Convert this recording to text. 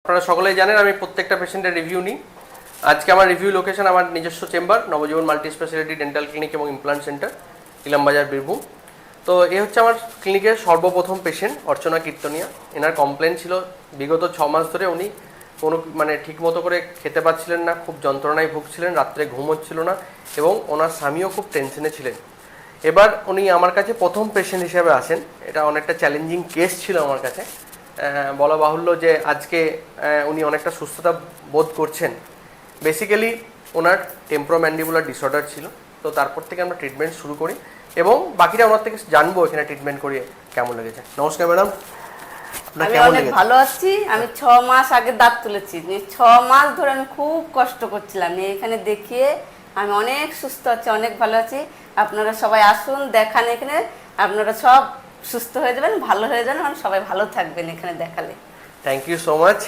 আপনারা সকলেই জানেন আমি প্রত্যেকটা পেশেন্টের রিভিউ নিই। আজকে আমার রিভিউ লোকেশন আমার নিজস্ব চেম্বার নবজীবন মাল্টি স্পেশালিটি ডেন্টাল ক্লিনিক এবং ইমপ্লান্ট সেন্টার, ইলামবাজার, বীরভূম। তো এ হচ্ছে আমার ক্লিনিকের সর্বপ্রথম পেশেন্ট অর্চনা কীর্তনিয়া। এনার কমপ্লেন ছিল বিগত 6 মাস ধরে উনি কোনো ঠিক মতো করে খেতে পাচ্ছিলেন না, খুব যন্ত্রণায় ভুগছিলেন, রাত্রে ঘুম হচ্ছিল না এবং ওনার স্বামীও খুব টেনশনে ছিলেন। এবার উনি আমার কাছে প্রথম পেশেন্ট হিসেবে আসেন। এটা অনেকটা চ্যালেঞ্জিং কেস ছিল আমার কাছে। বলা বাহুল্য যে আজকে উনি অনেকটা সুস্থতা বোধ করছেন। বেসিক্যালি ওনার টেম্পোরোম্যান্ডিবুলার ডিসঅর্ডার ছিল। তো তারপর থেকে আমরা ট্রিটমেন্ট শুরু করি এবং বাকিটা ওনার থেকে জানবো এখানে ট্রিটমেন্ট করিয়ে কেমন লেগেছে। নমস্কার ম্যাডাম, আমি অনেক ভালো আছি। আমি 6 মাস আগে দাঁত তুলেছি। 6 মাস ধরে আমি খুব কষ্ট করছিলাম। এখানে দেখিয়ে আমি অনেক সুস্থ আছি, অনেক ভালো আছি। আপনারা সবাই আসুন, দেখান এখানে, আপনারা সব সুস্থ হয়ে যাবেন, ভালো হয়ে যাবেন, সবাই ভালো থাকবেন এখানে দেখালে। Thank you so much.